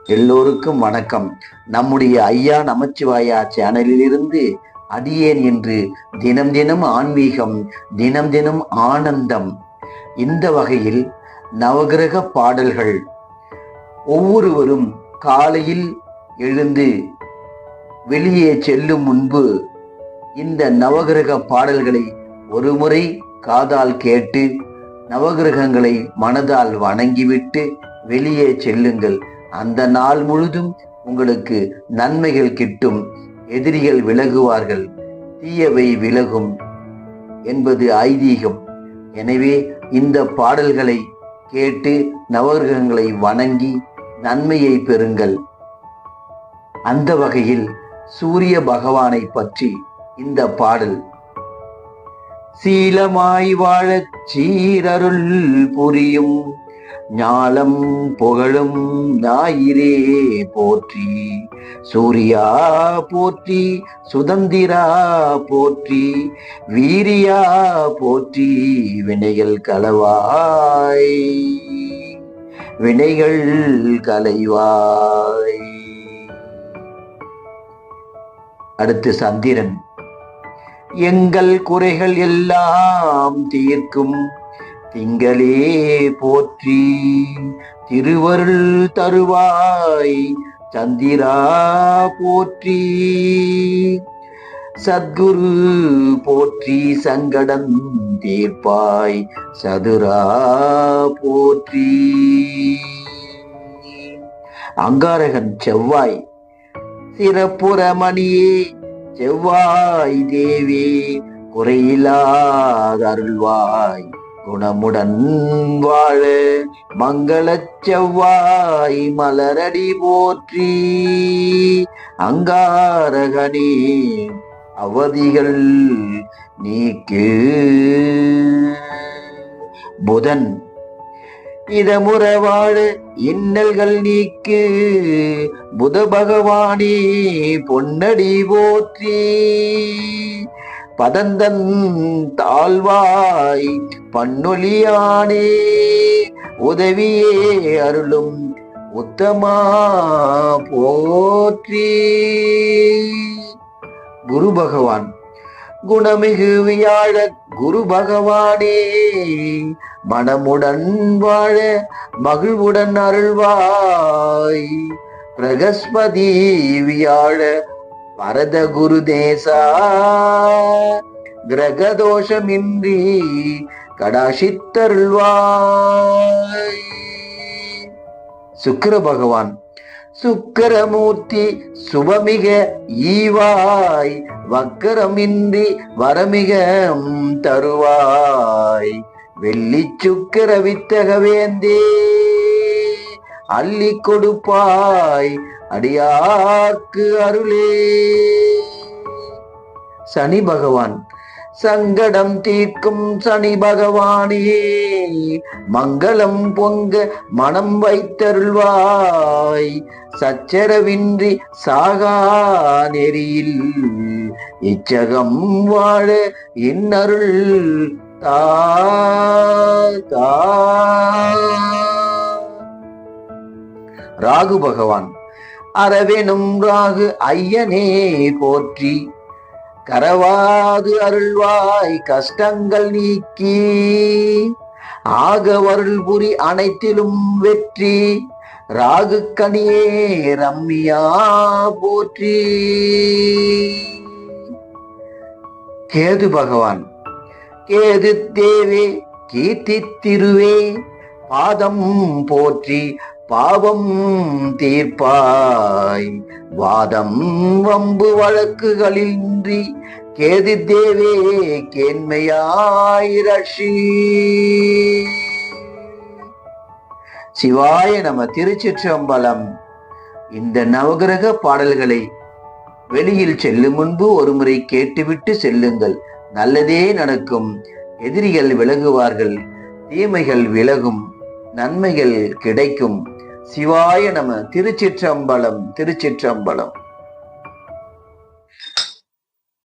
எல்லோருக்கும் வணக்கம். நம்முடைய ஐயா நமச்சிவாயா சேனலிலிருந்து அடியேன் என்று தினம் தினம் ஆன்மீகம், தினம் தினம் ஆனந்தம். இந்த வகையில் நவகிரக பாடல்கள். ஒவ்வொருவரும் காலையில் எழுந்து வெளியே செல்லும் முன்பு இந்த நவகிரக பாடல்களை ஒருமுறை காதால் கேட்டு நவகிரகங்களை மனதால் வணங்கிவிட்டு வெளியே செல்லுங்கள். அந்த நாள் முழுதும் உங்களுக்கு நன்மைகள் கிட்டும், எதிரிகள் விலகுவார்கள், தீயவை விலகும் என்பது ஐதீகம். எனவே இந்த பாடல்களை கேட்டு நவகிரகங்களை வணங்கி நன்மையை பெறுங்கள். அந்த வகையில் சூரிய பகவானை பற்றி இந்த பாடல். சீலமாய் வாழச் சீரருள் புரியும் ஞாலம் புகழும் ஞாயிறே போற்றி, சூரியா போற்றி, சுதந்திரா போற்றி, வீரியா போற்றி, வினைகள் கலவாய், வினைகள் கலைவாய். அடுத்து சந்திரன். எங்கள் குறைகள் எல்லாம் தீர்க்கும் திங்களே போற்றி, திருவருள் தருவாய் சந்திரா போற்றி, சத்குரு போற்றி, சங்கடம் தீர்ப்பாய் சதுரா போற்றி. அங்காரகன் செவ்வாய். சிறப்புறமணியே செவ்வாய் தேவி, குறையில்லாத அருள்வாய் குணமுடன் வாழ, மங்கள செவ்வாய் மலரடி போற்றி, அங்காரகனே அவதிகள் நீக்கு. புதன். இதமுற வாழ இன்னல்கள் நீக்கு, புத பகவானே பொன்னடி போற்றி, பதந்தன் தாழ்வாய் பன்னொலியானே உதவியே அருளும் உத்தமா போற்றி. குரு பகவான். குணமிகு வியாழ குரு பகவானே மனமுடன் வாழ மகிழ்வுடன் அருள்வாய், பிரகஸ்பதி வியாழ பரத குரு தேசா, கிரகதோஷமின்றி கடாசித்தருள்வாய். சுக்கிர பகவான். சுக்கிரமூர்த்தி சுபமிக ஈவாய், வக்கரமின்றி வரமிக தருவாய், வெள்ளி சுக்கிர வித்தக வேந்தே அள்ளி கொடுப்பாய் அடியார்க்கு அருளே. சனி பகவான். சங்கடம் தீர்க்கும் சனி பகவானே மங்களம் பொங்க மனம் வைத்தருள்வாய், சச்சரவின்றி சாகா நெறியில் இச்சகம் வாழ இன்னருள் தா. ராகு பகவான். அரவெனும் ராகு ஐயனே போற்றி, கரவாது அருள்வாய் கஷ்டங்கள் நீக்கி, ஆகவருள் புரி அனைத்திலும் வெற்றி, ராகு கனியே ரம்மியா போற்றி. கேது பகவான். கேது தேவே கீர்த்தி திருவே பாதம் போற்றி, பாவம் தீர்ப்பாய் வாதம் வம்பு வழக்குகளின்றி, கேது தேவே கேண்மையாய் ரஷி. சிவாய நம. திருச்சிற்றம்பலம். இந்த நவகிரக பாடல்களை வெளியில் செல்லும் முன்பு ஒருமுறை கேட்டுவிட்டு செல்லுங்கள். நல்லதே நடக்கும், எதிரிகள் விலகுவார்கள், தீமைகள் விலகும், நன்மைகள் கிடைக்கும். சிவாய நம. திருச்சிற்றம்பலம். திருச்சிற்றம்பலம்.